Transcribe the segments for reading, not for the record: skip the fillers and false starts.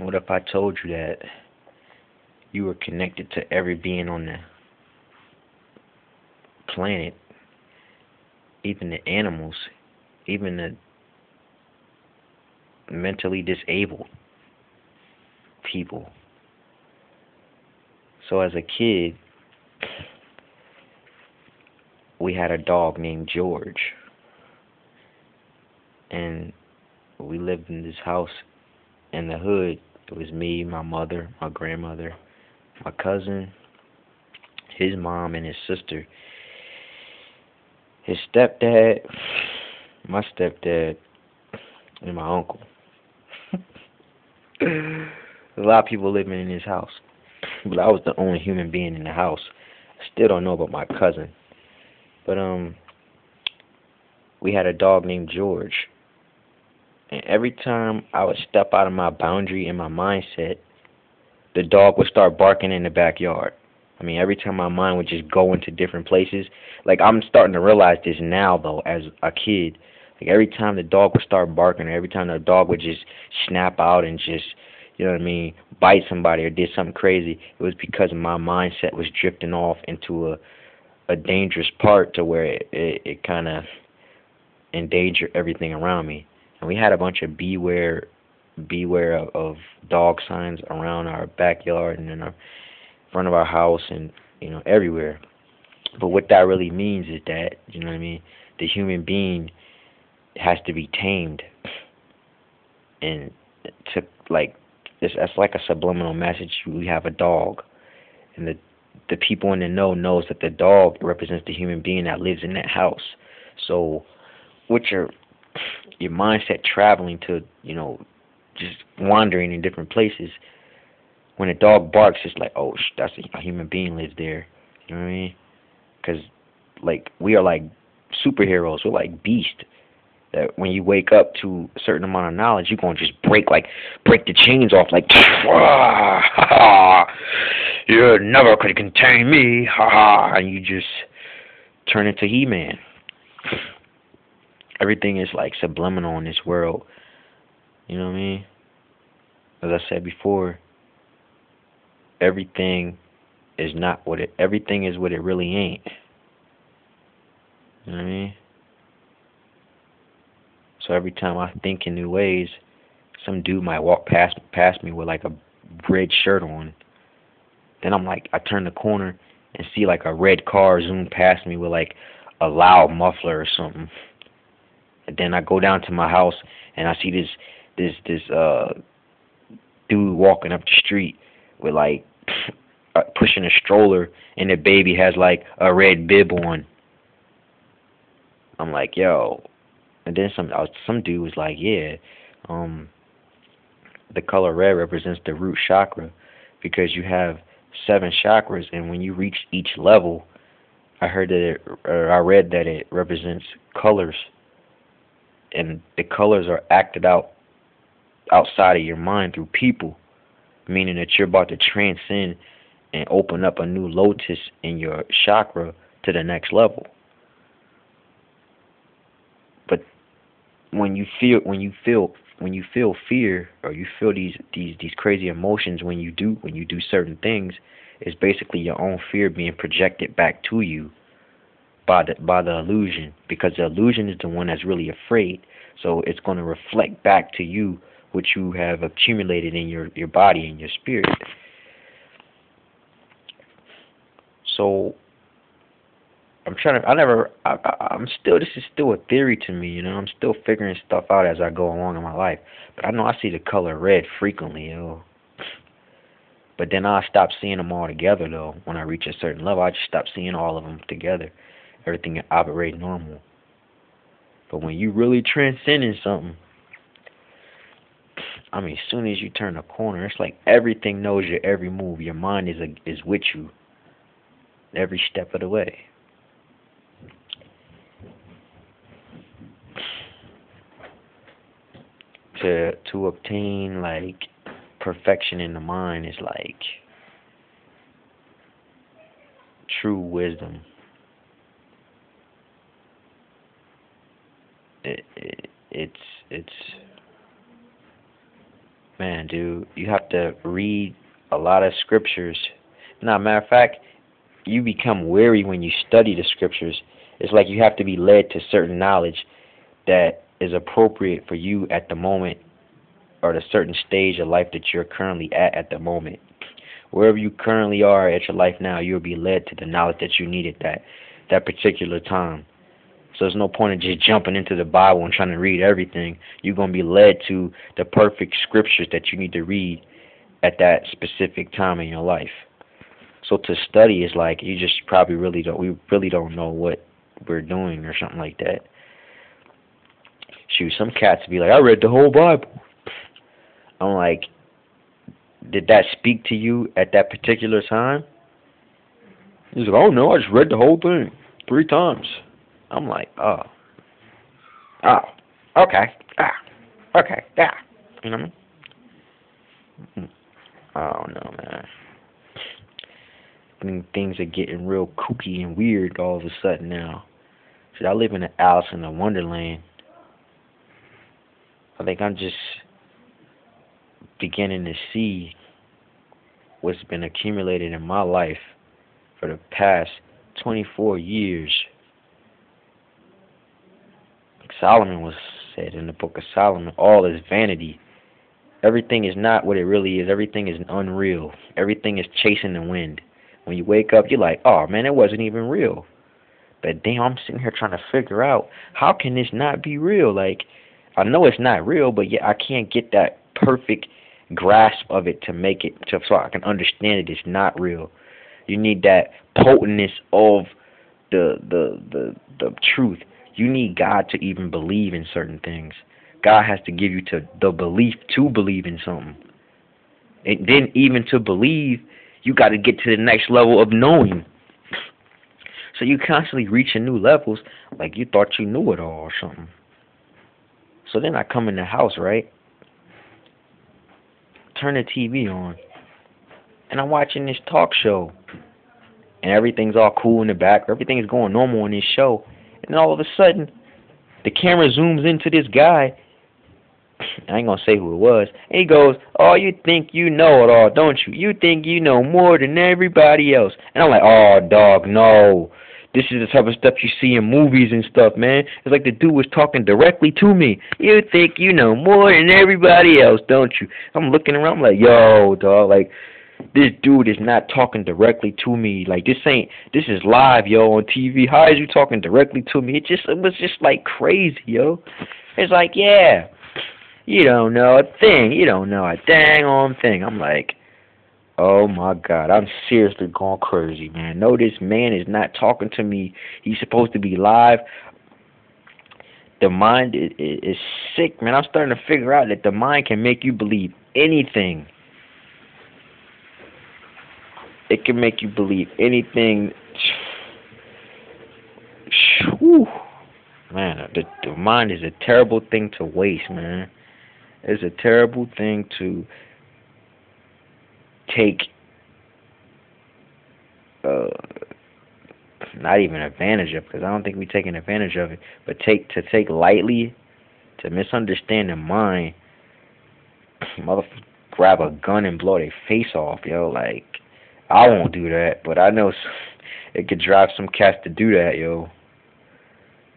What if I told you that you were connected to every being on the planet, even the animals, even the mentally disabled people? So as a kid, we had a dog named George, and we lived in this house in the hood. It was me, my mother, my grandmother, my cousin, his mom, and his sister, his stepdad, my stepdad, and my uncle. A lot of people living in this house, but I was the only human being in the house. I still don't know about my cousin, but we had a dog named George, and every time I would step out of my boundary and my mindset, the dog would start barking in the backyard. I mean, every time my mind would just go into different places. Like, I'm starting to realize this now, though, as a kid. Like, every time the dog would start barking, or every time the dog would just snap out and just, you know what I mean, bite somebody or did something crazy, it was because my mindset was drifting off into a dangerous part to where it kind of endangered everything around me. And we had a bunch of beware of dog signs around our backyard and in our front of our house and, you know, everywhere. But what that really means is that, you know what I mean, the human being has to be tamed, and to, like, that's like a subliminal message. We have a dog, and the people in the know knows that the dog represents the human being that lives in that house. So with your mindset traveling to, you know, just wandering in different places, when a dog barks, it's like, oh, that's a human being lives there. You know what I mean? Because, like, we are like superheroes. We're like beasts. That when you wake up to a certain amount of knowledge, you're going to just break the chains off, like, you never could contain me, and you just turn into He-Man. Everything is like subliminal in this world. You know what I mean? As I said before, everything is everything is what it really ain't. You know what I mean? So every time I think in new ways, some dude might walk past me with like a red shirt on. Then I'm like, I turn the corner and see like a red car zoom past me with like a loud muffler or something. And then I go down to my house and I see this dude walking up the street with like pushing a stroller, and the baby has like a red bib on. I'm like, yo. And then some dude was like, yeah, the color red represents the root chakra, because you have 7 chakras, and when you reach each level, I read that it represents colors, and the colors are acted out outside of your mind through people, meaning that you're about to transcend and open up a new lotus in your chakra to the next level. But when you feel fear, or you feel these crazy emotions when you do certain things, it's basically your own fear being projected back to you by the illusion, because the illusion is the one that's really afraid. So it's going to reflect back to you what you have accumulated in your body and your spirit. So I'm still, this is still a theory to me, you know. I'm still figuring stuff out as I go along in my life. But I know I see the color red frequently, you know. But then I stop seeing them all together, though. When I reach a certain level, I just stop seeing all of them together. Everything operate normal. But when you really transcending something, I mean, as soon as you turn a corner, it's like everything knows your every move. Your mind is with you every step of the way. To obtain like perfection in the mind is like true wisdom. It's Man, dude, you have to read a lot of scriptures. Now, matter of fact, you become weary when you study the scriptures. It's like you have to be led to certain knowledge that is appropriate for you at the moment or the certain stage of life that you're currently at the moment. Wherever you currently are at your life now, you'll be led to the knowledge that you need at that particular time. So there's no point in just jumping into the Bible and trying to read everything. You're going to be led to the perfect scriptures that you need to read at that specific time in your life. So to study is like you just probably we really don't know what we're doing or something like that. Shoot, some cats be like, I read the whole Bible. I'm like, did that speak to you at that particular time? He's like, oh no, I just read the whole thing 3 times. I'm like, okay, okay, yeah. You know what I mean? Oh no, man. I think things are getting real kooky and weird all of a sudden now. See, I live in an Alice in a Wonderland. I think I'm just beginning to see what's been accumulated in my life for the past 24 years. Solomon was said in the book of Solomon, all is vanity. Everything is not what it really is. Everything is unreal. Everything is chasing the wind. When you wake up, you're like, oh man, it wasn't even real. But damn, I'm sitting here trying to figure out, how can this not be real? Like, I know it's not real, but yet I can't get that perfect grasp of it to make it, so I can understand it. It's not real. You need that potentness of the truth. You need God to even believe in certain things. God has to give you the belief to believe in something. And then even to believe, you got to get to the next level of knowing. So you constantly reaching new levels like you thought you knew it all or something. So then I come in the house, right? Turn the TV on. And I'm watching this talk show. And everything's all cool in the back. Everything is going normal in this show. And then all of a sudden, the camera zooms into this guy. I ain't going to say who it was. And he goes, oh, you think you know it all, don't you? You think you know more than everybody else. And I'm like, oh, dog, no. This is the type of stuff you see in movies and stuff, man. It's like the dude was talking directly to me. You think you know more than everybody else, don't you? I'm looking around, I'm like, yo, dog, like, this dude is not talking directly to me. Like, this is live, yo, on TV. How is you talking directly to me? It was just like crazy, yo. It's like, yeah, you don't know a thing. You don't know a dang on thing. I'm like, oh my God, I'm seriously going crazy, man. No, this man is not talking to me. He's supposed to be live. The mind is sick, man. I'm starting to figure out that the mind can make you believe anything. It can make you believe anything. Whew. Man, the mind is a terrible thing to waste, man. It's a terrible thing to take, not even advantage of, because I don't think we're taking advantage of it, but to take lightly, to misunderstand the mind. Motherfucker grab a gun and blow their face off, yo. Like, I won't do that, but I know it could drive some cats to do that, yo.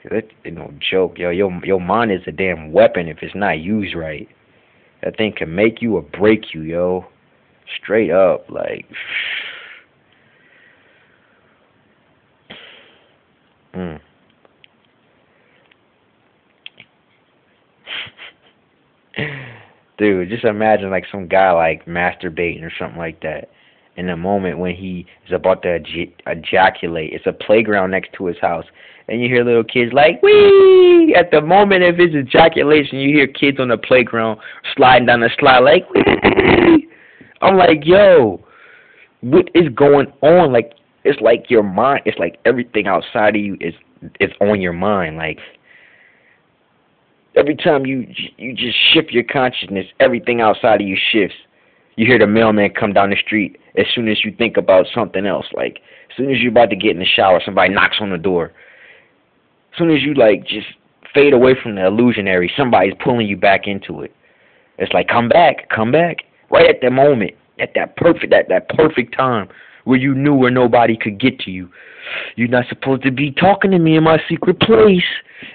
Cause it ain't no joke, yo. Your mind is a damn weapon if it's not used right. That thing can make you or break you, yo. Straight up, like. Dude, just imagine like some guy like masturbating or something like that. In the moment when he is about to ejaculate, it's a playground next to his house, and you hear little kids like, wee! At the moment of his ejaculation, you hear kids on the playground sliding down the slide like, wee! I'm like, yo, what is going on? Like, it's like your mind, it's like everything outside of you is on your mind. Like, every time you just shift your consciousness, everything outside of you shifts. You hear the mailman come down the street as soon as you think about something else. Like, as soon as you're about to get in the shower, somebody knocks on the door. As soon as you, like, just fade away from the illusionary, somebody's pulling you back into it. It's like, come back, right at that moment, at that perfect time where you knew where nobody could get to you. You're not supposed to be talking to me in my secret place,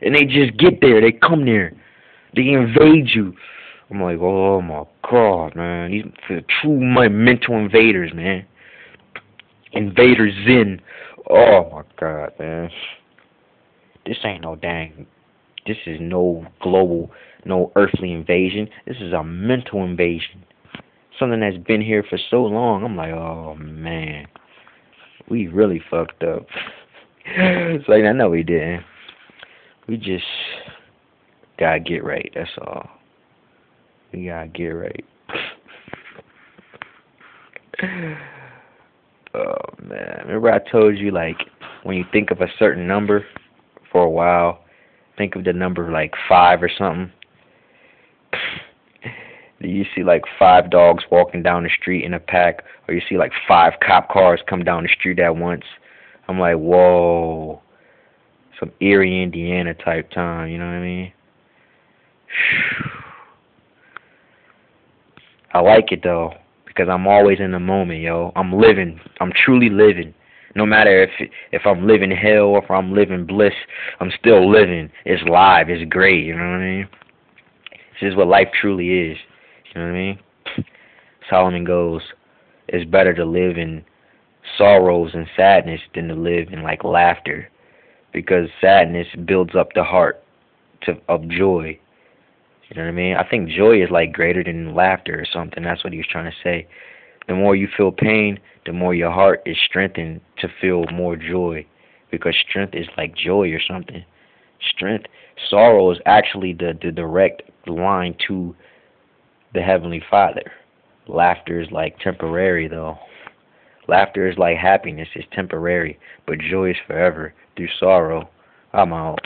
and they just get there. They come there. They invade you. I'm like, oh my God, man, these are true mental invaders, man. Invaders Zen. Oh my God, man. This ain't no dang. This is no global, no earthly invasion. This is a mental invasion. Something that's been here for so long. I'm like, oh man, we really fucked up. It's like, I know we didn't. We just gotta get right. That's all. We gotta get right. Oh man, remember I told you, like, when you think of a certain number for a while, think of the number like 5 or something. You see like 5 dogs walking down the street in a pack, or you see like 5 cop cars come down the street at once. I'm like, whoa, some Erie, Indiana type time, you know what I mean? I like it though, because I'm always in the moment, yo. I'm living. I'm truly living. No matter if I'm living hell or if I'm living bliss, I'm still living. It's live. It's great, you know what I mean? This is what life truly is. You know what I mean? Solomon goes, it's better to live in sorrows and sadness than to live in like laughter, because sadness builds up the heart of joy. You know what I mean? I think joy is like greater than laughter or something. That's what he was trying to say. The more you feel pain, the more your heart is strengthened to feel more joy, because strength is like joy or something. Strength, sorrow is actually the direct line to the Heavenly Father. Laughter is like temporary though. Laughter is like happiness, it's temporary, but joy is forever through sorrow. I'm out.